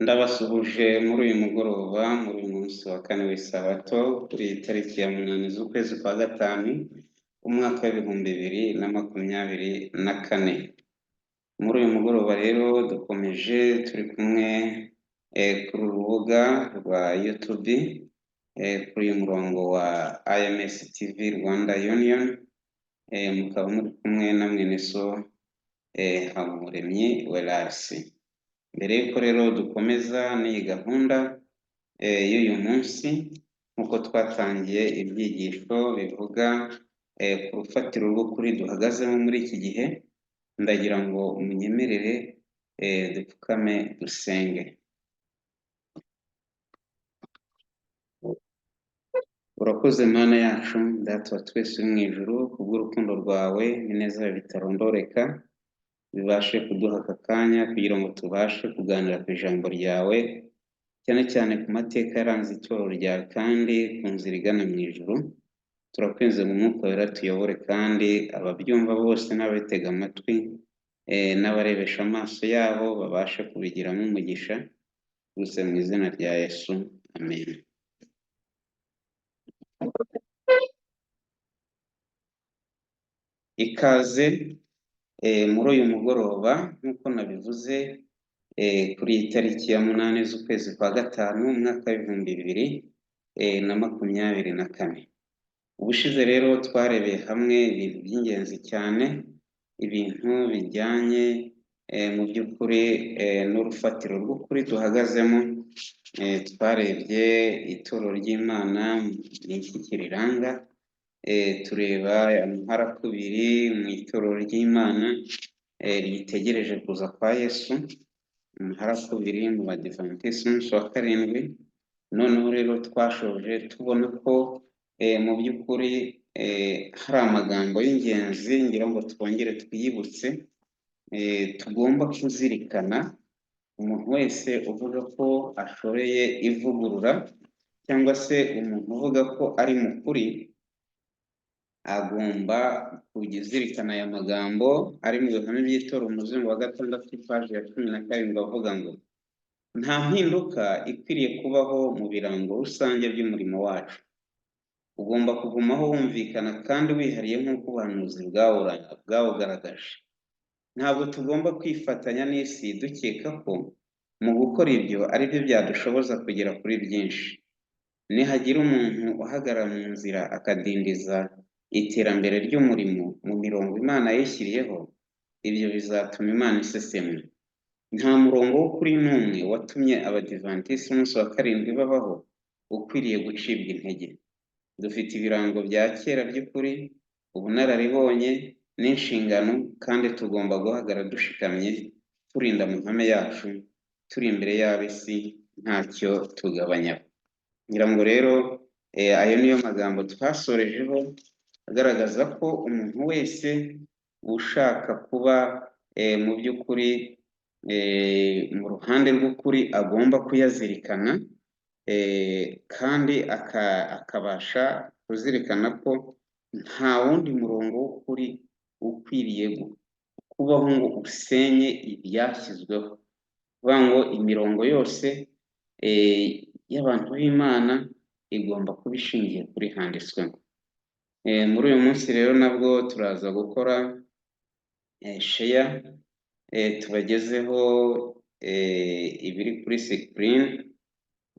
Ndabasuhuje muri uyu mugoroba muri uyu munsi wa kane w'isabato kuri iyi tariki ya 8 z'ukwezi kwa gatanu umwaka w'2024. Muri uyu mugoroba rero dukomeje turi kumwe kuri urubuga rwa YouTube kuri uyu murongo wa IMS TV Rwanda Union, mukaba muri kumwe na mwene so Habumuremyi Welasi. Mbere yuko rero dukomeza n'iyi gahunda y'uyu munsi, nk'uko twatangiye ibyigisho bivuga ku rufatiro rw'ukuri duhagazemo muri iki gihe, ndagira ngo munyemerere dupfukame dusenge. Urakoze Mana yacu, Data wa twese uri mu ijuru, kubw'urukundo rwawe n'ineza bitarondoreka, bibashe kuduha aka kanya kugira ngo tubashe kuganira ku ijambo ryawe, cyane cyane ku mateka yaranze itorero ryawe kandi ku nzira igana mu ijuru. Turakwinze mu mwuka wera tuyobore, kandi ababyumva bose n'abatega amatwi n'abarebesha amaso yabo babashe kubigiramo umugisha, gusa mu izina rya Yesu, amen. Ikaze muri uyu mugoroba, nk'uko nabivuze, kuri iyi tariki ya 8 z'ukwezi kwa gatanu umwaka w'2024. Ubushize rero twarebeye hamwe ibintu by'ingenzi cyane, ibintu bijyanye mu by'ukuri n'urufatiro rw'ukuri duhagazemo. Twarebye itorero ry'Imana n'iki kiriranga, tureba amaharakubiri mu itorero ry'Imana ryitegereje kuza kwa Yesu, amaharakubiri mu Badivantisi umunsi wa karindwi. Noneho rero twashoje tubona ko mu by'ukuri hari amagambo y'ingenzi ngira ngo twongere twiyibutse tugomba kuzirikana. Umuntu wese uvuga ko ashoboye ivugurura, cyangwa se umuntu uvuga ko ari mukuri, agomba kuzirikana aya magambo ari mu bihame by'itorero umuzingo wa 6 paji ya 17, avuga ngo nta mpinduka ikwiriye kubaho mu birango rusange by'umurimo wacu. Ugomba kugumaho wumvikana kandi wihariye nk'uko ubuhanuzi bwawugaragaje. Ntabwo tugomba kwifatanya n'isi dukeka ko mu gukora ibyo ari byo byadushoboza kugera kuri byinshi. Nihagira umuntu uhagarara mu nzira akadindiza iterambere ry'umurimo mu mirongo Imana yishyiriyeho, ibyo bizatuma Imana isesemwa. Nta murongo w'ukuri n'umwe watumye Abadivantisi umunsi wa karindwi babaho ukwiriye gucibwa intege. Dufite ibirango bya kera by'ukuri, ubunararibonye n'inshingano, kandi tugomba guhagarara dushikamye, turinda amahame yacu, turi imbere y'ab'isi ntacyo tugabanyaho. Ngira ngo rero ayo niyo magambo twasorejeho, agaragaza ko umuntu wese ushaka kuba mu by'ukuri mu ruhande rw'ukuri agomba kuyazirikana, kandi akabasha kuzirikana ko nta wundi murongo w'ukuri ukwiriye kubaho ngo usenye ibyashyizweho. Kuvuga ngo imirongo yose y'abantu b'Imana igomba kuba ishingiye kuri handitswemo. Muri uyu munsi rero nabwo turaza gukora share, tubagezeho ibiri kuri screen.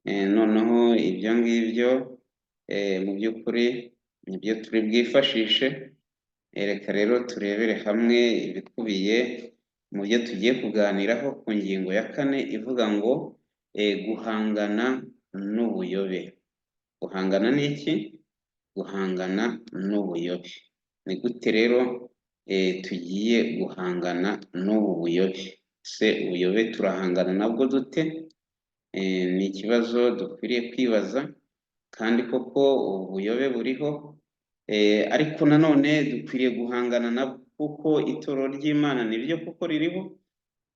Noneho ibyo ngibyo mu by'ukuri nibyo turi bwifashishe. Reka rero turebere hamwe ibikubiye mu byo tugiye kuganiraho ku ngingo ya 4 ivuga ngo guhangana n'ubuyobe. Guhangana n'iki? Guhangana n'ubuyobe. Ni gute rero tugiye guhangana n'ubu buyobe? Se ubuyobe turahangana nabwo dute? Ni ikibazo dukwiriye kwibaza, kandi koko ubuyobe buriho, ariko nanone dukwiriye guhangana nabwo, kuko itorero ry'Imana nibyo koko ririho,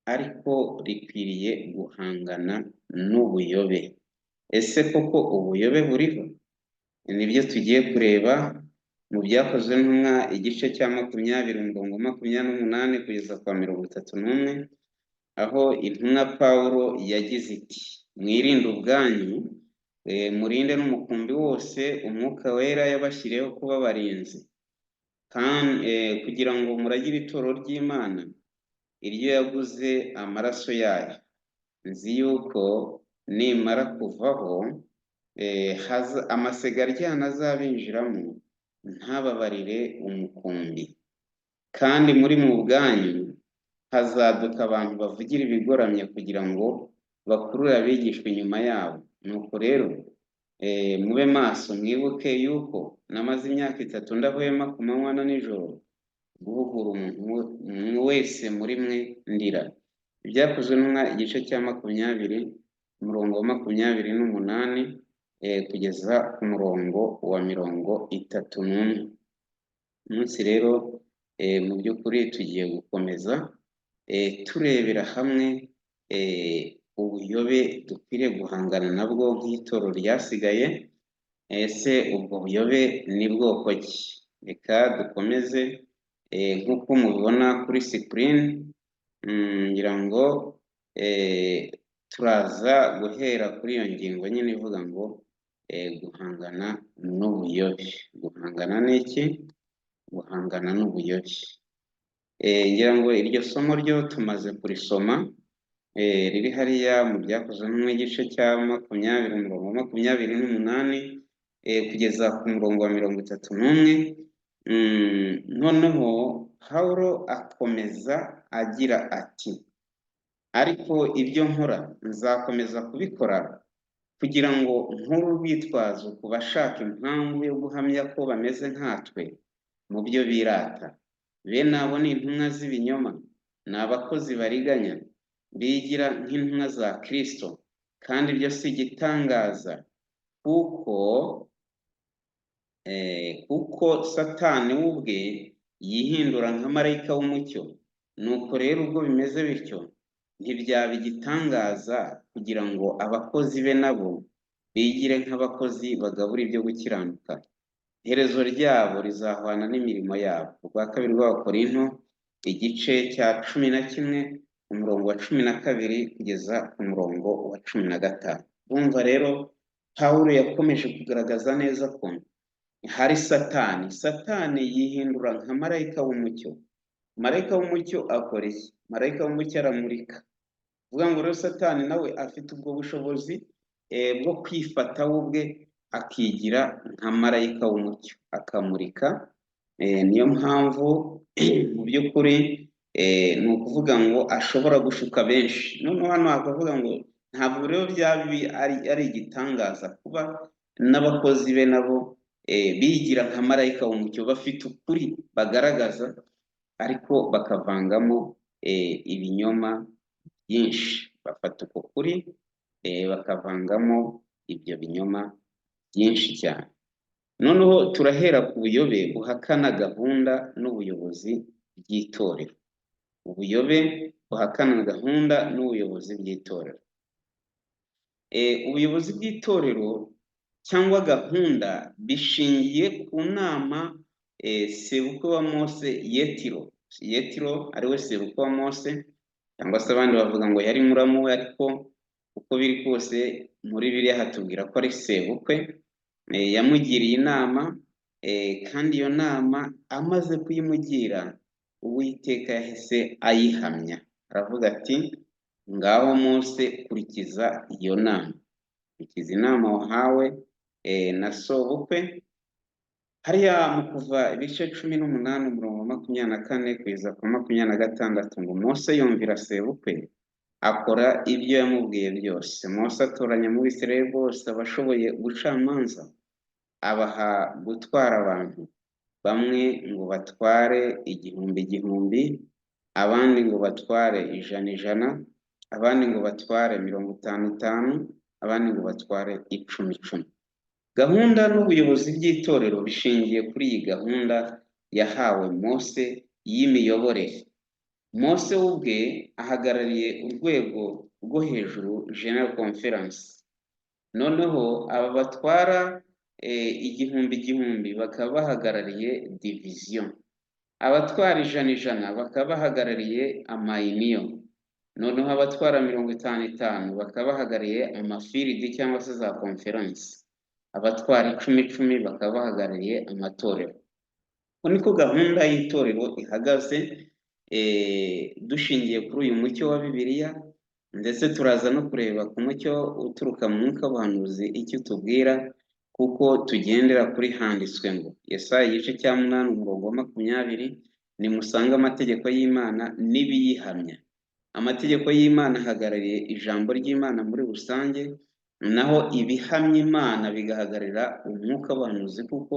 ariko rikwiriye guhangana n'ubuyobe. Ese koko ubuyobe buriho? Nibyo tugiye kureba mu Byakozwe n'Intumwa igice cya 20 umurongo 28 kugeza kwa 31, aho intumwa Pawulo yagize iti mwirinde ubwanyu, murinde n'umukumbi wose umwuka wera yabashyiriyeho kuba abarinzi, kandi kugira ngo muragire ituro ry'Imana iryo yaguze amaraso yayo. Nzi yuko nimara kuvaho amasega aryana azabinjiramo ntababarire umukumbi, kandi muri mu bwanyu hazaduka abantu bavugira ibigoramye kugira ngo bakurure abigishwa inyuma yabo. Nuko rero mube maso, mwibuke yuko namaze imyaka 3 ndahwema ku manywa na nijoro guhugura umuntu wese muri mwe ndira. Ibyakozwe n'intumwa igice cya 20 umurongo wa 28 kugeza ku murongo wa 31. Umunsi rero mu by'ukuri tugiye gukomeza turebera hamwe ubuyobe dukwiriye guhangana nabwo nk'itoro ryasigaye. Ese ubwo buyobe ni bwoko ki? Reka dukomeze nk'uko mubibona kuri screen. Ngira ngo turaza guhera kuri iyo ngingo nyine ivuga ngo guhangana n'ubuyobe. Guhangana n'iki? Guhangana n'ubuyobe. Ngira ngo iryo somo ryo tumaze kurisoma, riri hariya mu Byakozwe n'Intumwa igice cya 20 umurongo wa 28 kugeza ku murongo wa 31. Noneho Pawulo akomeza agira ati ariko ibyo nkora nzakomeza kubikora kugira ngo nkuru urwitwazo ku bashaka impamvu yo guhamya ko bameze nkatwe mu byo birata. Bene abo ni intumwa z'ibinyoma, ni abakozi bariganya, bigira nk'intumwa za Kristo, kandi ibyo si igitangaza kuko Satani we ubwe yihindura nka marayika w'umucyo. Nuko rero ubwo bimeze bityo, ntibyaba igitangaza kugira ngo abakozi be nabo bigire nk'abakozi bagabura ibyo gukiranuka. Iherezo ryabo rizahwana n'imirimo yabo. Urwa kabiri rw'Abakorinto igice cya 11 umurongo wa 12 kugeza ku murongo wa 15. Bumva rero Pawulo yakomeje kugaragaza neza ko hari Satani yihindura nka marayika w'umucyo. Marayika w'umucyo akora iki? Marayika w'umucyo aramurika. Vuga ngo rero Satani nawe afite ubwo bushobozi bwo kwifata ubwe akigira nka marayika w'umucyo akamurika. Niyo mpamvu mu by'ukuri ni ukuvuga ngo ashobora gushuka benshi. Noneho hano akavuga ngo ntabwo rero byaba ari igitangaza kuba n'abakozi be nabo bigira nka marayika w'umucyo, bafite ukuri bagaragaza ariko bakavangamo ibinyoma byinshi. Bafata uko kuri bakavangamo ibyo binyoma byinshi cyane. Noneho turahera ku buyobe buhakana gahunda n'ubuyobozi bw'itorero. Ubuyobe buhakana gahunda n'ubuyobozi bw'itorero. Ubuyobozi bw'itorero cyangwa gahunda bishingiye ku nama sebukwe wa Mose Yetiro ariwe sebukwe wa Mose, cyangwa se abandi bavuga ngo yari muramu we, ariko uko biri kose muri Bibiliya hatubwira ko ari sebukwe. Yamugiriye inama, kandi iyo nama amaze kuyimugira Uwiteka yahise ayihamya. Aravuga ati ngaho Mose kurikiza iyo nama, kurikiza inama wahawe na sobukwe. Hariya mu Kuva ibice 18 umurongo wa 24 kugeza ku 26 ngo Mose yumvira sebukwe akora ibyo yamubwiye byose. Mose atoranya mu Bisirayeli bose abashoboye gucamanza, abaha gutwara abantu, bamwe ngo batware 1000, abandi ngo batware 100, abandi ngo batware 50, abandi ngo batware 10. Gahunda n'ubuyobozi by'itorero bishingiye kuri iyi gahunda yahawe Mose y'imiyoborere. Mose ubwe ahagarariye urwego rwo hejuru, General Conference. Noneho aba batwara 1000 bakaba bahagarariye division, abatwara 100 bakaba bahagarariye amayiniyo, noneho abatwara 50 bakaba bahagarariye amafiridi cyangwa se za konferensi, abatwara 10 bakaba bahagarariye amatorero. uko niko gahunda y'itorero ihagaze, dushingiye kuri uyu mucyo wa Bibiliya, ndetse turaza no kureba ku mucyo uturuka mu mwuka w'ubuhanuzi icyo utubwira, kuko tugendera kuri handitswe ngo Yesaya igice cya 8 umurongo wa 20, nimusange amategeko y'Imana n'ibiyihamya. Amategeko y'Imana ahagarariye ijambo ry'Imana muri rusange, naho ibihamya Imana bigahagararira umwuka w'ubuhanuzi, kuko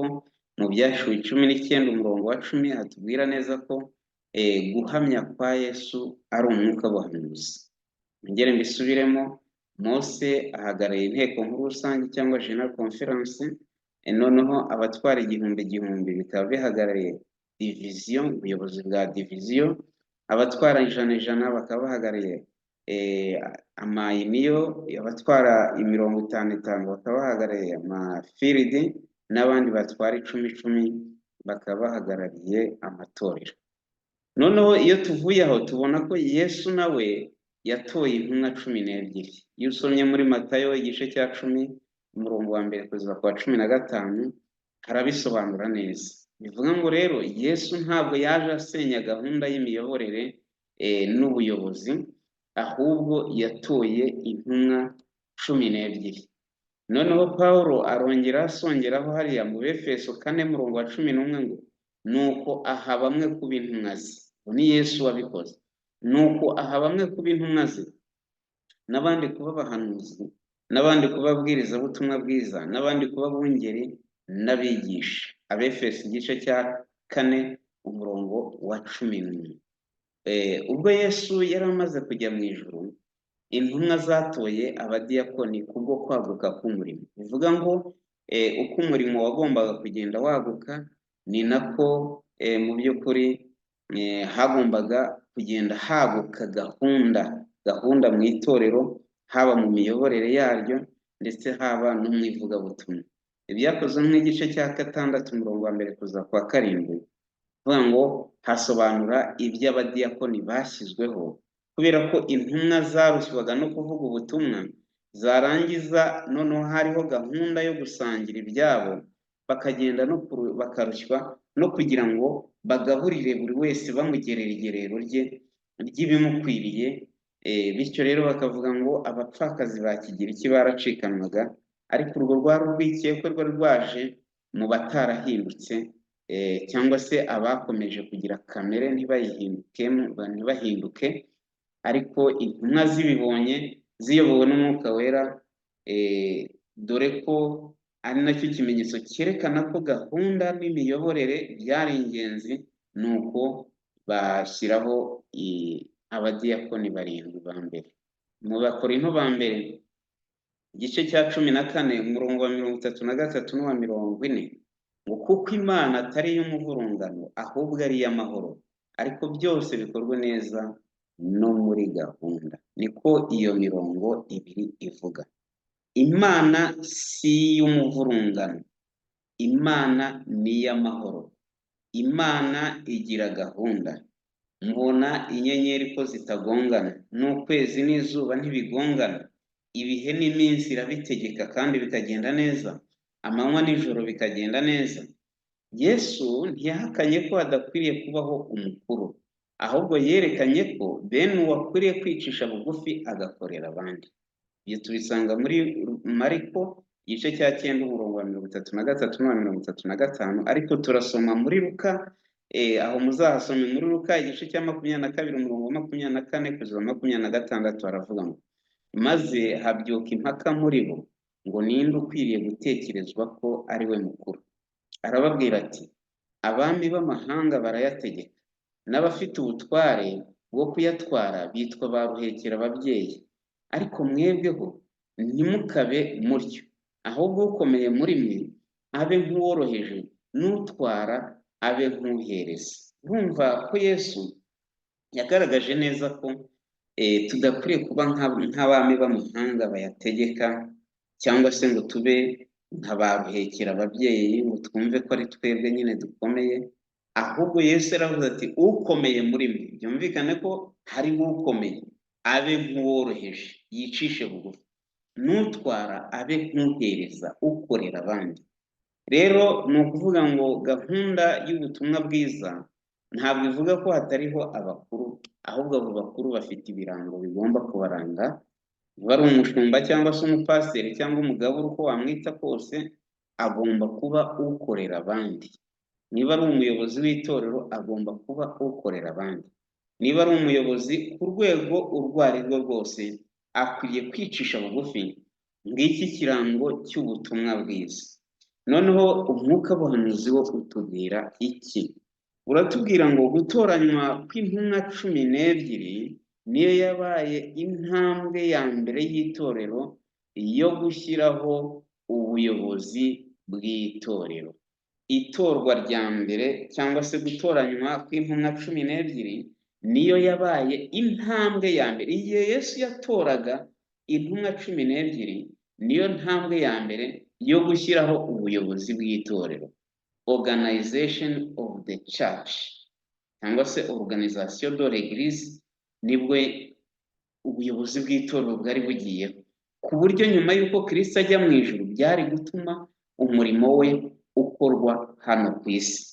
mu Byahishuwe 19 umurongo wa 10 hatubwira neza ko guhamya kwa Yesu ari umwuka w'ubuhanuzi. Ngere mbisubiremo, Mose ahagarariye inteko nkuru rusange cyangwa General Conference, noneho abatwara 1000 bikaba bihagarariye division, ubuyobozi bwa division. Abatwara 100 bakaba bahagarariye amayiniyo, abatwara 50 bakaba bahagarariye amafiridi, n'abandi batwara 10 bakaba bahagarariye amatorero. Noneho iyo tuvuye aho tubona ko Yesu nawe yatoye intumwa 12. Iyo usomye muri Matayo igice cya 10 umurongo wa 1 kugeza kwa 15 harabisobanura neza. Bivuga ngo rero Yesu ntabwo yaje asenya gahunda y'imiyoborere n'ubuyobozi, ahubwo yatoye intumwa 12. Noneho Pawulo arongera asongeraho hariya mu Efeso 4 umurongo wa 11 ngo nuko aha bamwe kuba intumwa ze. Ni Yesu wabikoze. Nuko aha bamwe kuba intumwa ze, n'abandi kuba abahanuzi, n'abandi kuba ababwirizabutumwa bwiza, n'abandi kuba abungeri n'abigisha. Abefeso igice cya 4 umurongo wa 11. Ubwo Yesu yari amaze kujya mu ijuru, intumwa zatoye abadiyakoni kubwo kwaguka k'umurimo. Bivuga ngo uko umurimo wagombaga kugenda waguka, ni nako mu by'ukuri hagombaga kugenda haguka gahunda mu itorero, haba mu miyoborere yaryo ndetse haba no mu ivugabutumwa. Ibyakozwe nk'igice cya 6 umurongo wa 1 kuza kwa 7 vuga ngo hasobanura iby'abadiyakoni bashyizweho, kubera ko intumwa zarushywaga no kuvuga ubutumwa, zarangiza noneho hariho gahunda yo gusangira ibyabo, bakagenda no bakarushywa no kugira ngo bagaburire buri wese bamugerera igerero rye ry'ibimukwiriye. Bityo rero bakavuga ngo abapfakazi bakigira iki baracikanwaga, ariko urwo rwari urwikekwe rwari rwaje mu batarahindutse, cyangwa se abakomeje kugira kamere ntibahinduke. Ariko intumwa zibibonye ziyobowe n'umwuka wera, dore ko ari nacyo kimenyetso cyerekana ko gahunda n'imiyoborere byari ingenzi, nuko bashyiraho abadiyakoni 7 ba mbere. Mu Bakorinto ba mbere igice cya 14 umurongo wa 33 n'uwa 40 ngo kuko Imana atari iy'umuvurungano ahubwo ari iy'amahoro, ariko byose bikorwe neza no muri gahunda. Niko iyo mirongo ibiri ivuga. Imana si iy'umuvurungano, Imana ni iy'amahoro. Imana igira gahunda. Mbona inyenyeri ko zitagongana, n'ukwezi n'izuba ntibigongana, ibihe n'iminsi irabitegeka kandi bikagenda neza, amanywa n'ijoro bikagenda neza. Yesu ntiyahakanye ko hadakwiriye kubaho umukuru, ahubwo yerekanye ko bene uwakwiriye kwicisha bugufi agakorera abandi. Ibyo tubisanga muri Mariko igice cya 9 umurongo wa 33 n'uwa 35, ariko turasoma muri Luka, aho muzahasome muri Luka igice cya 22 umurongo wa 24 kugeza 26 haravuga ngo maze habyuka impaka muri bo ngo ninde ukwiriye gutekerezwa ko ari we mukuru. Arababwira ati abami b'amahanga barayategeka, n'abafite ubutware bwo kuyatwara bitwa ba ruhekera ababyeyi, ariko mwebweho ntimukabe mutyo, ahubwo ukomeye muri mwe abe nk'uworoheje, n'utwara abe nk'uhereza. Urumva ko Yesu yagaragaje neza ko tudakwiriye kuba nk'abami b'amahanga bayategeka, cyangwa se ngo tube nk'abaruhekera ababyeyi ngo twumve ko ari twebwe nyine dukomeye. Ahubwo Yesu yaravuze ati ukomeye muri mwe. Byumvikane ko hariho ukomeye, abe nk'uworoheje yicishe bugufi, n'utwara abe nk'uhereza ukorera abandi. Rero ni ukuvuga ngo gahunda y'ubutumwa bwiza ntabwo ivuga ko hatariho abakuru, ahubwo abo bakuru bafite ibirango bigomba kubaranga. niba ari umushumba cyangwa se umupasiteri cyangwa umugabura uko wamwita kose, agomba kuba ukorera abandi. niba ari umuyobozi w'itorero agomba kuba ukorera abandi. niba ari umuyobozi ku rwego urwo ari rwo rwose akwiriye kwicisha bugufi. ngiki kirango cy'ubutumwa bwiza. noneho umwuka buhanuzi wo utubwira iki? uratubwira ngo gutoranywa kw'intumwa 12 niyo yabaye intambwe ya mbere y'itorero yo gushyiraho ubuyobozi bw'itorero. itorwa rya mbere cyangwa se gutoranywa kw'intumwa 12 niyo yabaye intambwe ya mbere. igihe Yesu yatoraga intumwa 12 niyo ntambwe ya mbere yo gushyiraho ubuyobozi bw'itorero, organization of the church cyangwa se organisation de l'église. nibwo ubuyobozi bw'itorero bwari bugiyeho, ku buryo nyuma y'uko Kristo ajya mu ijuru byari gutuma umurimo we ukorwa hano ku isi.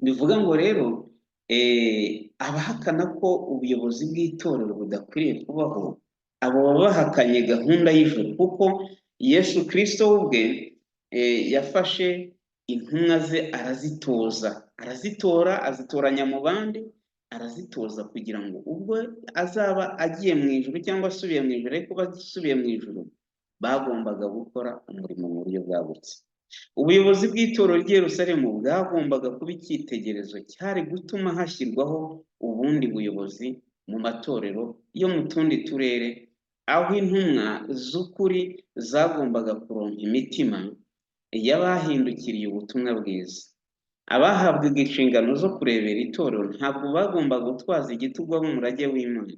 bivuga ngo rero abahakana ko ubuyobozi bw'itorero budakwiriye kubaho, abo baba bahakanye gahunda y'ijuru, kuko Yesu Kristo ubwe yafashe intumwa ze arazitora, azitoranya mu bandi, arazitoza kugira ngo ubwo azaba agiye mu ijuru cyangwa asubiye mu ijuru, ariko basubiye mu ijuru bagombaga gukora umurimo mu buryo bwagutse. ubuyobozi bw'itorero ry'i Yerusalemu bwagombaga kuba icyitegererezo cyari gutuma hashyirwaho ubundi buyobozi mu matorero yo mu tundi turere, aho intumwa z'ukuri zagombaga kuronka imitima y'abahindukiriye ubutumwa bwiza. abahabwaga inshingano zo kurebera itorero ntabwo bagombaga gutwaza igitugu umurage w'Imana,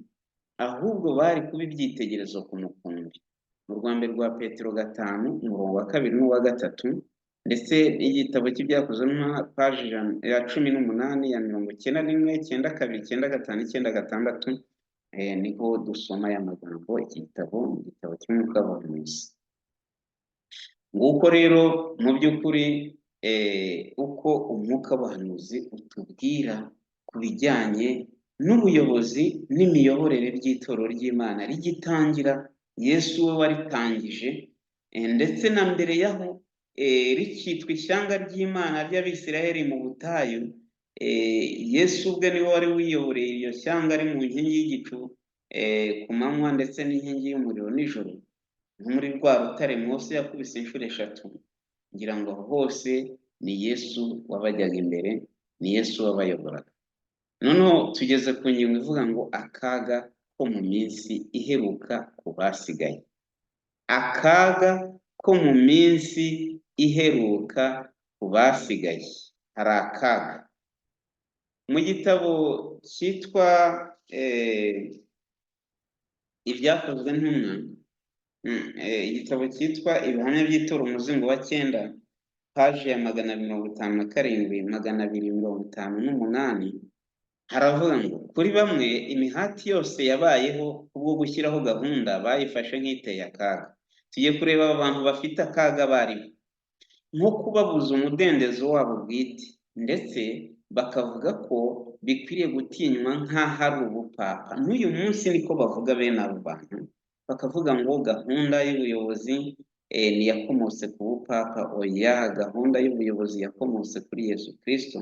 ahubwo bari kuba ibyitegererezo ku mukumbi. mu Rwambere rwa Petero 5 umurongo wa 2 n'uwa 3, ndetse n'igitabo cy'ibyakozwe mu paji ya 18 ya 91, 92, 95, 96, niho dusoma aya magambo. iki gitabo ni igitabo cy'umwuka buhanuzi. nguko rero mu by'ukuri uko umwuka buhanuzi utubwira ku bijyanye n'ubuyobozi n'imiyoborere by'itorero ry'Imana rigitangira. Yesu we waritangije, ndetse na mbere yaho rikitwa ishyanga ry'Imana ry'Abisiraheli mu butayu. Yesu ubwe niwe wari wiyoboreye iryo shyanga ari mu nkingi y'igicu ku manywa, ndetse n'inkingi y'umuriro nijoro, nko muri rwa rutare Mose yakubise inshuro 3. ngira ngo hose ni Yesu wabajyaga imbere, ni Yesu wabayoboraga. noneho tugeze ku ngingo ivuga ngo akaga ko mu minsi iheruka ku basigaye. akaga ko mu minsi iheruka ku basigaye. hari akaga mu gitabo cyitwa ibyakozwe ntumwa, igitabo cyitwa ibihamya by'itorero umuzingo wa 9, paji ya 257, 258, haravuga ngo kuri bamwe imihati yose yabayeho kubwo gushyiraho gahunda bayifashe nk'iteye akaga. tugiye kureba abantu bafite akaga bariho, nko kubabuza umudendezo wabo bwite, ndetse bakavuga ko bikwiriye gutinywa nk'aho ari ubupapa. n'uyu munsi niko bavuga bene abo bantu, bakavuga ngo gahunda y'ubuyobozi yakomotse ku bupapa. oya, gahunda y'ubuyobozi yakomotse kuri Yesu Kristo.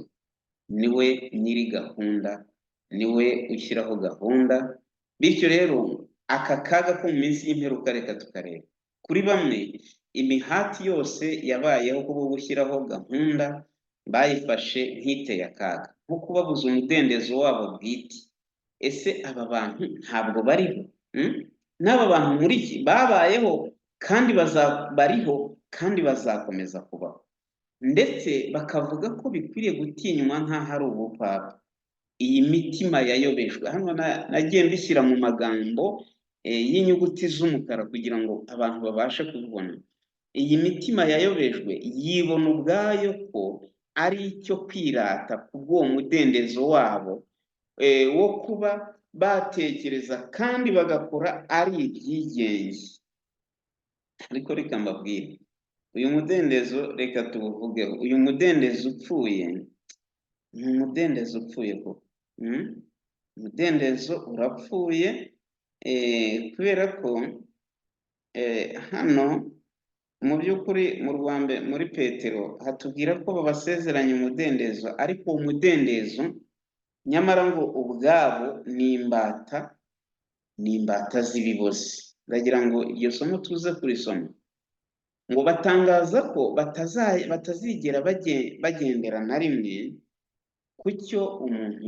niwe nyiri gahunda, niwe ushyiraho gahunda. bityo rero aka kaga ko mu minsi y'imperuka reka tukareba. kuri bamwe imihati yose yabayeho kubwo gushyiraho gahunda bayifashe nk'iteye akaga, nko kubabuza umudendezo wabo bwite. ese aba bantu ntabwo bariho? n'aba bantu muri iki babayeho kandi bariho kandi bazakomeza kubaho, ndetse bakavuga ko bikwiriye gutinywa nk'aho ari ubupapa. iyi mitima yayobejwe, hano nagiye mbishyira mu magambo y'inyuguti z'umukara kugira ngo abantu babashe kubibona. iyi mitima yayobejwe yibona ubwayo ko ari icyo kwirata kubw'uwo mudendezo wabo wo kuba batekereza kandi bagakora ari ibyigenge. Ariko reka mbabwire, uyu mudendezo reka tuwuvugeho. Uyu mudendezo upfuye ni umudendezo upfuye koko. Umudendezo urapfuye, kubera ko hano mu by'ukuri muri Petero hatubwira ko babasezeranya umudendezo, ariko uwo mudendezo nyamara ngo ubwabo ni imbata z'ibibozi. Ndagira ngo iryo somo tuze kurisoma, ngo batangaza ko batazigera bagendera na rimwe ku cyo umuntu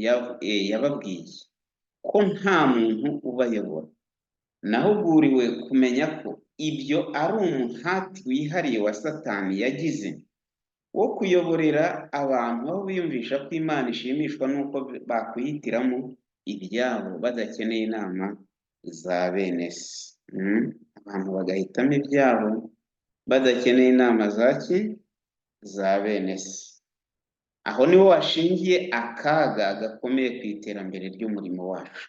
yababwiye, ko nta muntu ubayobora. Nahuguriwe kumenya ko ibyo ari umuhati wihariye wa Satani yagize wo kuyoborera abantu aho biyumvisha ko Imana ishimishwa n'uko bakwihitiramo ibyabo badakeneye inama za bene se. Abantu bagahitamo ibyabo badakeneye inama za bene se. Aho niho washingiye akaga gakomeye ku iterambere ry'umurimo wacu.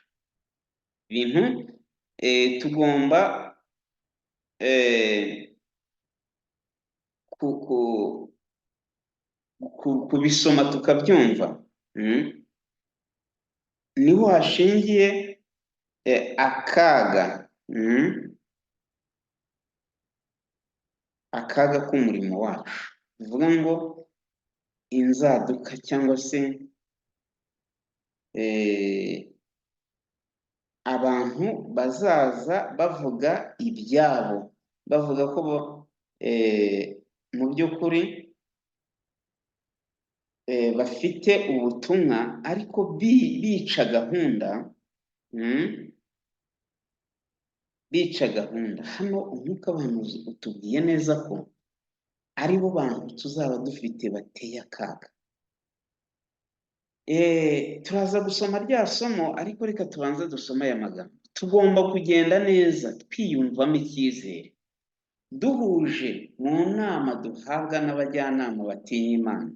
Ibintu tugomba kubisoma tukabyumva. Niho hashingiye akaga k'umurimo wacu. Bivuga ngo inzaduka cyangwa se abantu bazaza bavuga ibyabo, bavuga ko mu by'ukuri bafite ubutumwa, ariko bica gahunda. Hano umwuka w'abahanuzi utubwiye neza ko ari bo bantu tuzaba dufite bateye akaga. Turaza gusoma rya somo, ariko reka tubanze dusoma aya magambo. Tugomba kugenda neza twiyumvamo icyizere, duhuje mu nama duhabwa n'abajyanama batinya Imana,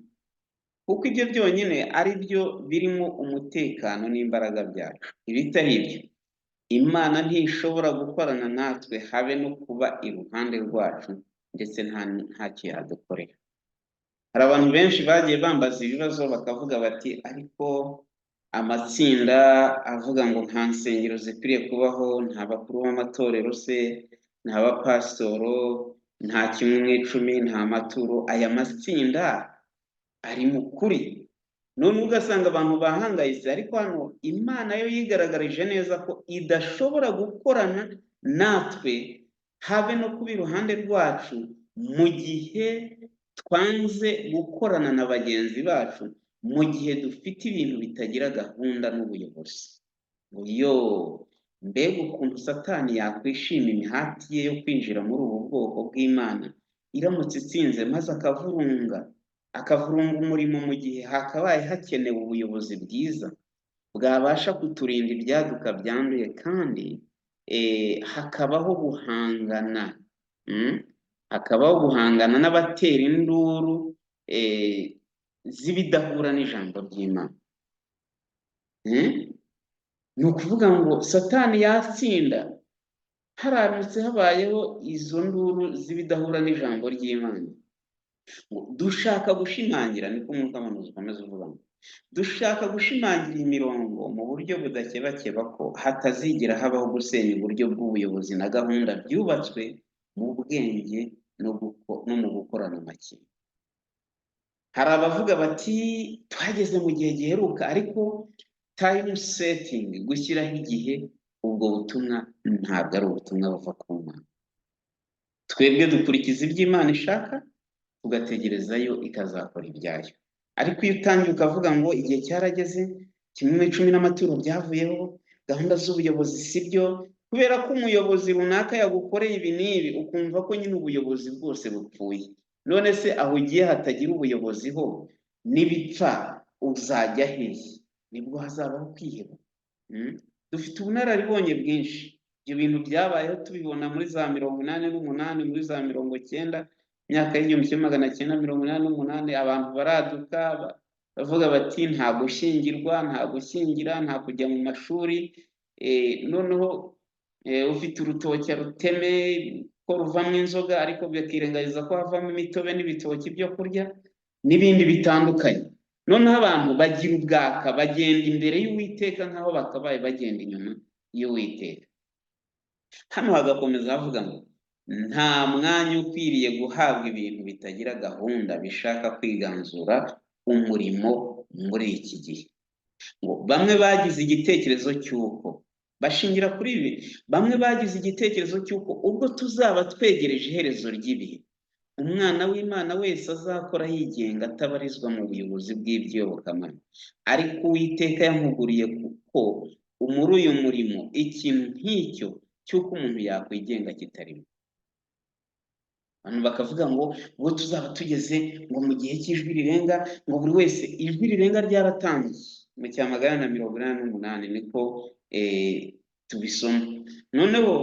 kuko ibyo byonyine ari byo birimo umutekano n'imbaraga byacu. Ibitari ibyo, Imana ntishobora gukorana natwe, habe no kuba iruhande rwacu, ndetse ntacyo yadukorera. Hari abantu benshi bagiye bambaza ibibazo bakavuga bati, ariko amatsinda avuga ngo nta nsengero zikwiriye kubaho, nta bakuru b'amatorero se, nta bapasitoro, nta kimwe mu icumi, nta maturo. Aya matsinda ari mu kuri, none ugasanga abantu bahangayitse. Ariko hano Imana yo yigaragarije neza ko idashobora gukorana natwe, habe no kuba iruhande rwacu, mu gihe twanze gukorana na bagenzi bacu, mu gihe dufite ibintu bitagira gahunda n'ubuyobozi. Mbega ukuntu Satani yakwishima imihati ye yo kwinjira muri ubu bwoko bw'Imana iramutse itsinze, maze akavurunga umurimo, mu gihe hakabaye hakenewe ubuyobozi bwiza bwabasha kuturinda ibyaduka byanduye, kandi hakabaho guhangana n'abatera induru z'ibidahura n'ijambo ry'Imana. Ni ukuvuga ngo Satani yatsinda haramutse habayeho izo nduru z'ibidahura n'ijambo ry'Imana. Dushaka gushimangira, niko umwuka w'abahanuzi ukomeza uvuga ngo dushaka gushimangira imirongo mu buryo budakebakeba ko hatazigera habaho gusenya uburyo bw'ubuyobozi na gahunda byubatswe mu bwenge no mu gukorana make. Hari abavuga bati twageze mu gihe giheruka, ariko time setting, gushyiraho igihe, ubwo butumwa ntabwo ari ubutumwa buva ku Mana. Twebwe dukurikiza ibyo Imana ishaka, tugategerezayo ikazakora ibyayo. Ariko iyo utangiye ukavuga ngo igihe cyarageze, kimwe mu icumi n'amaturo byavuyeho, gahunda z'ubuyobozi si byo, kubera ko umuyobozi runaka yagukoreye ibi n'ibi, ukumva ko nyine ubuyobozi bwose bupfuye. None se aho ugiye hatagira ubuyobozi ho, n'ibipfa uzajya hehe? Nibwo hazabaho kwiheba. Dufite ubunararibonye bwinshi. Ibyo bintu byabayeho tubibona muri za 88, muri za 90, imyaka y'igihumbi kimwe magana cyenda 88, abantu baraduka bavuga bati nta gushyingirwa, nta gushyingira, nta kujya mu mashuri, noneho ufite urutoki ruteme ko ruvamo inzoga ariko bakirengagiza ko havamo imitobe n'ibitoki byo kurya n'ibindi bitandukanye. Noneho abantu bagira ubwaka, bagenda imbere y'Uwiteka nk'aho bakabaye bagenda inyuma y'Uwiteka. Hano hagakomeza havuga ngo nta mwanya ukwiriye guhabwa ibintu bitagira gahunda bishaka kwiganzura umurimo muri iki gihe. Ngo bamwe bagize igitekerezo cy'uko bashingira kuri ibi, bamwe bagize igitekerezo cy'uko ubwo tuzaba twegereje iherezo ry'ibihe, umwana w'Imana wese azakora yigenga atabarizwa mu buyobozi bw'iby'iyobokamana. Ariko Uwiteka yampuguriye kuko muri uyu murimo ikintu nk'icyo cy'uko umuntu yakwigenga kitarimo. Abantu bakavuga ngo ubwo tuzaba tugeze ngo mu gihe cy'ijwi rirenga, ngo buri wese ijwi rirenga ryaratangiye mu cya 188 niko tubisoma. Noneho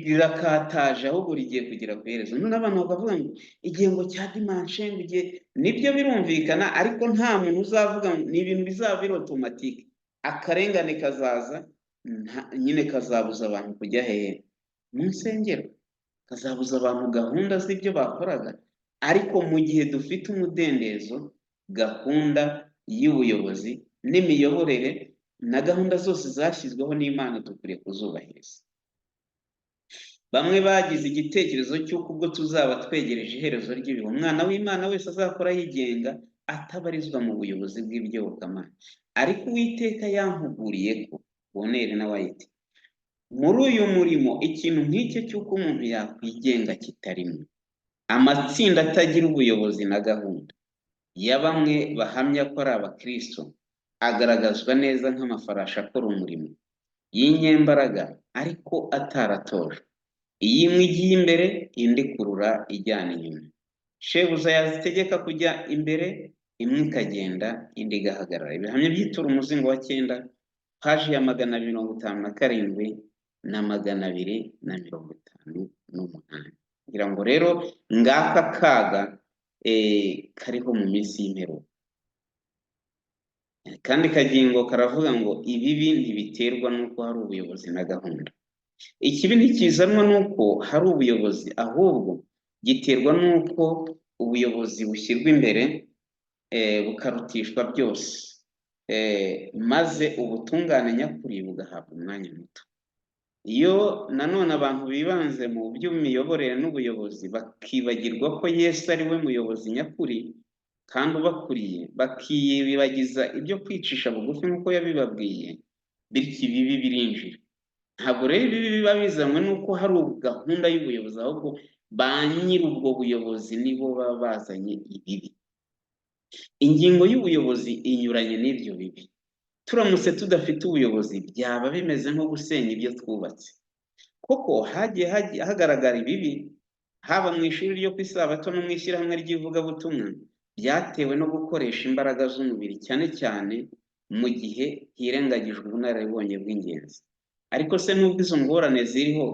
rirakataje ahubwo rigiye kugera ku iherezo. None abantu bakavuga ngo igihengo cya dimanche ngo igihe, nibyo birumvikana, ariko nta muntu uzavuga ngo ni ibintu bizaba biri automatique. Akarengane kazaza nyine kazabuza abantu kujya hehe? Mu nsengero. Kazabuza abantu gahunda z'ibyo bakoraga. Ariko mu gihe dufite umudendezo, gahunda y'ubuyobozi n'imiyoborere na gahunda zose zashyizweho n'Imana dukwiriye kuzubahiriza. Bamwe bagize igitekerezo cy'uko ubwo tuzaba twegereje iherezo ry'ibihe, umwana w'Imana wese azakora yigenga atabarizwa mu buyobozi bw'iby'iyobokamana. Ariko Uwiteka yampuguriye ko Boneri na White muri uyu murimo ikintu nk'icyo cy'uko umuntu yakwigenga kitarimo. Amatsinda atagira ubuyobozi na gahunda ya bamwe bahamya ko ari abakristo agaragazwa neza nk'amafarashi akora umurimo y'inyembaraga ariko ataratojwe. Iyi imwe igiye imbere indi kurura ijyana inyuma. Shebuja yazitegeka kujya imbere, imwe ikagenda indi igahagarara. Ibihamya by'itura umuzingo wa 9 paji ya 257 na 258. Ngira ngo rero ngaka kaga kariho mu minsi y'imperuka. Kandi kagingo karavuga ngo ibibi ntibiterwa n'uko hari ubuyobozi na gahunda. Ikibi ntikizanwa n'uko hari ubuyobozi, ahubwo giterwa n'uko ubuyobozi bushyirwa imbere bukarutishwa byose, maze ubutungane nyakuri bugahabwa umwanya muto. Iyo nanone abantu bibanze mu by'imiyoborere n'ubuyobozi bakibagirwa ko Yesu ari we muyobozi nyakuri kandi ubakuriye, bakiyibagiza ibyo kwicisha bugufi nk'uko yabibabwiye, bityo ibibi birinjira. Ntabwo rero ibibi biba bizanwe n'uko hari gahunda y'ubuyobozi, ahubwo ba nyiri ubwo buyobozi nibo baba bazanye ibibi. Ingingo y'ubuyobozi inyuranye n'ibyo bibi. Turamutse tudafite ubuyobozi byaba bimeze nko gusenya ibyo twubatse. Koko hagiye hagaragara ibibi haba mu ishuri ryo ku Isabato no mu ishyirahamwe ry'ivugabutumwa, byatewe no gukoresha imbaraga z'umubiri cyane cyane mu gihe hirengagijwe ubunararibonye bw'ingenzi. Ariko se nubwo izo ngorane ziriho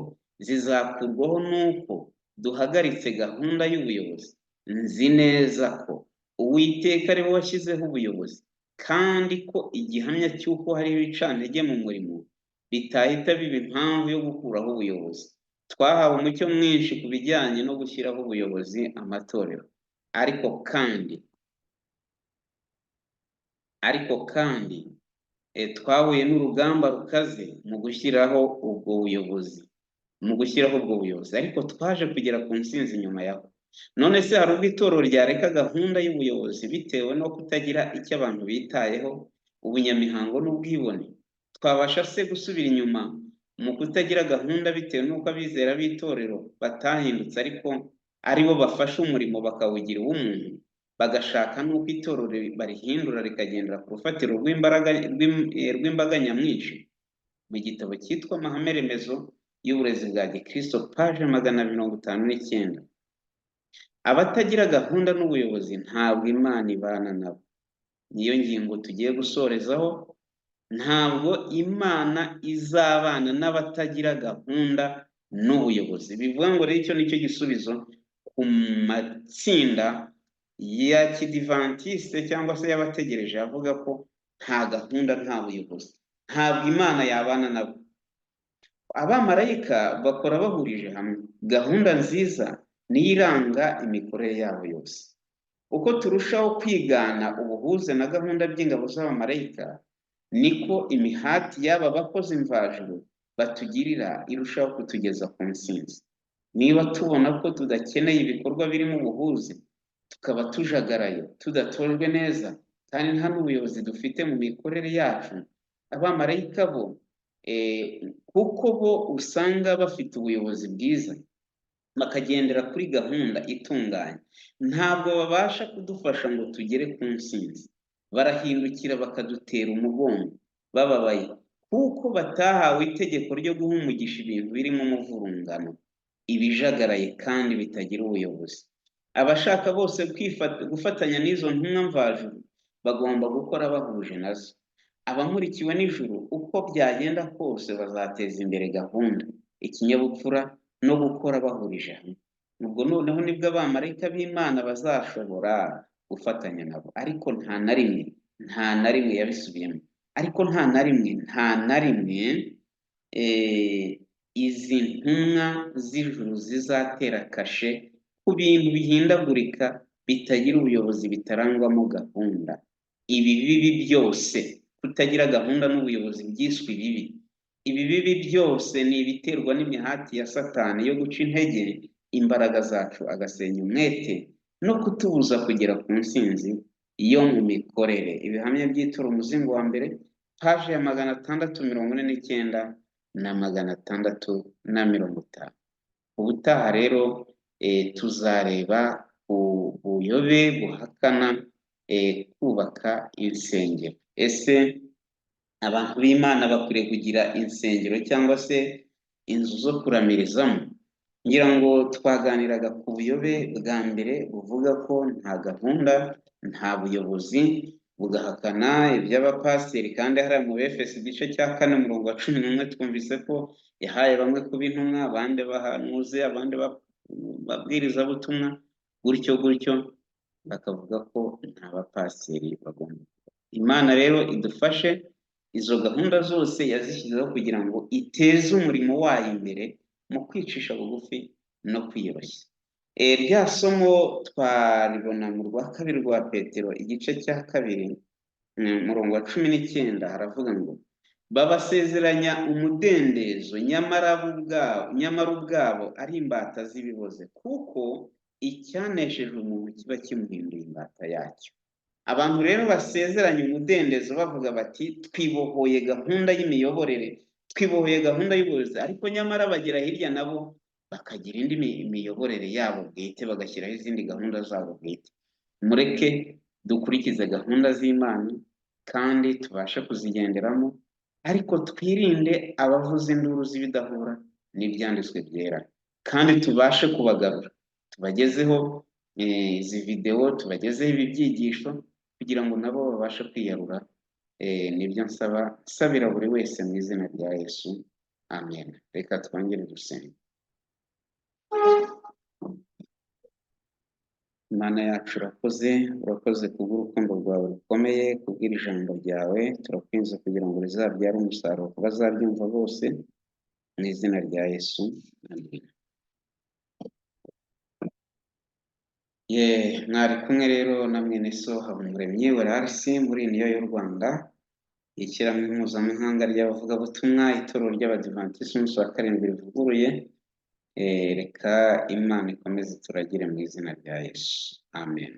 zizakurwaho n'uko duhagaritse gahunda y'ubuyobozi? Nzi neza ko Uwiteka ari we washyizeho ubuyobozi, kandi ko igihamya cy'uko hari ibicantege mu murimo bitahita biba impamvu yo gukuraho ubuyobozi. Twahawe umucyo mwinshi ku bijyanye no gushyiraho ubuyobozi amatorero, ariko kandi twahuye n'urugamba rukaze mu gushyiraho ubwo buyobozi, ariko twaje kugera ku ntsinzi nyuma yaho. None se hari ubwo itorero ryareka gahunda y'ubuyobozi bitewe no kutagira icyo abantu bitayeho, ubunyamihango n'ubwibone? Twabasha se gusubira inyuma mu kutagira gahunda bitewe n'uko abizera b'itorero batahindutse, ariko ari bo bafashe umurimo bakawugira uw'umuntu, bagashaka n'uko itorero barihindura rikagendera ku rufatiro rw'imbaga nyamwinshi? Mu gitabo cyitwa Amahame remezo y'uburezi bwa Gikristo paje 259, abatagira gahunda n'ubuyobozi ntabwo Imana ibana nabo. Niyo ngingo tugiye gusorezaho. Ntabwo Imana izabana n'abatagira gahunda n'ubuyobozi. Bivuga ngo rero icyo nicyo gisubizo ku matsinda ya kidivantiste cyangwa se y'abategereje avuga ko nta gahunda nta buyobozi. ntabwo Imana yabana nabo. Abamarayika bakora bahurije hamwe. Gahunda nziza niyo iranga imikorere yabo yose. Uko turushaho kwigana ubuhuze na gahunda by'ingabo z'abamarayika, niko imihati y'aba bakozi mvajuru batugirira irushaho kutugeza ku ntsinzi. Niba tubona ko tudakeneye ibikorwa birimo ubuhuze, tukaba tujagaraye, tudatojwe neza, kandi nta n'ubuyobozi dufite mu mikorere yacu, abamarayika bo kuko bo usanga bafite ubuyobozi bwiza, bakagendera kuri gahunda itunganye, ntabwo babasha kudufasha ngo tugere ku ntsinzi. Barahindukira bakadutera umugongo bababaye, kuko batahawe itegeko ryo guha umugisha ibintu birimo umuvurungano, ibijagaraye kandi bitagira ubuyobozi. Abashaka bose gufatanya n'izo ntumwa mvajuru bagomba gukora bahuje nazo. Abamurikiwe n'ijuru uko byagenda kose bazateza imbere gahunda, ikinyabupfura no gukora bahurije hamwe. Ubwo noneho nibwo abamarayika b'Imana bazashobora gufatanya nabo. Ariko nta na rimwe yabisubiyemo, ariko nta na rimwe izi ntumwa z'ijuru zizatera kashe ku bintu bihindagurika bitagira ubuyobozi, bitarangwamo gahunda. Ibi bibi byose, kutagira gahunda n'ubuyobozi byiswe ibibi, ibi bibi byose ni ibiterwa n'imihati ya Satani yo guca intege imbaraga zacu, agasenya umwete no kutubuza kugera ku ntsinzi yo mu mikorere. Ibihamya by'ituro umuzingo wa mbere, paje ya 649 na 650. Ubutaha rero tuzareba ubuyobe buhakana kubaka insengero. Ese abantu b'Imana bakwiriye kugira insengero cyangwa se inzu zo kuramirizamo? Ngira ngo twaganiraga ku buyobe bwa mbere buvuga ko nta gahunda, nta buyobozi, bugahakana iby'abapasiteri, kandi hariya mu Efeso igice cya 4:11 twumvise ko yahaye bamwe kuba intumwa, abandi bahanuzi, abandi babwirizabutumwa, gutyo bakavuga ko nta bapasiteri bagomba. Imana rero idufashe, izo gahunda zose yazishyizeho kugira ngo iteze umurimo wayo imbere mu kwicisha bugufi no kwiyoroshya. Rya somo twaribona mu rwa kabiri rwa Petero igice cya 2 umurongo wa 19, haravuga ngo babasezeranya umudendezo, nyamara ubwabo ari imbata z'ibiboze, kuko icyanesheje umuntu kiba kimuhinduye imbata yacyo. Abantu rero basezeranya umudendezo bavuga bati twibohoye gahunda y'imiyoborere, twibohoye gahunda y'ubuyobozi, ariko nyamara bagera hirya nabo bakagira indi miyoborere yabo bwite, bagashyiraho izindi gahunda zabo bwite. Mureke dukurikize gahunda z'Imana kandi tubashe kuzigenderamo, ariko twirinde abavuza induru z'ibidahura n'ibyanditswe byera, kandi tubashe kubagarura, tubagezeho izi videwo, tubagezeho ibi byigisho kugira ngo nabo babashe kwiyarura. Nibyo nsabira buri wese mu izina rya Yesu, amen. Reka twongere dusenge. Imana yacu urakoze kubw'urukundo rwawe rukomeye, kubw'iri ijambo ryawe, turakwinze kugira ngo rizabyare umusaruro ku bazabyumva bose, mu izina rya Yesu, amen. Mwari kumwe rero na mwene so Habumuremyi Werarisi muri niyo y'u Rwanda, ishyirahamwe mpuzamahanga ry'abavugabutumwa, itorero ry'Abadivantisiti umunsi wa 7 rivuguruye. Reka Imana ikomeze turagire mu izina rya Yesu, amen.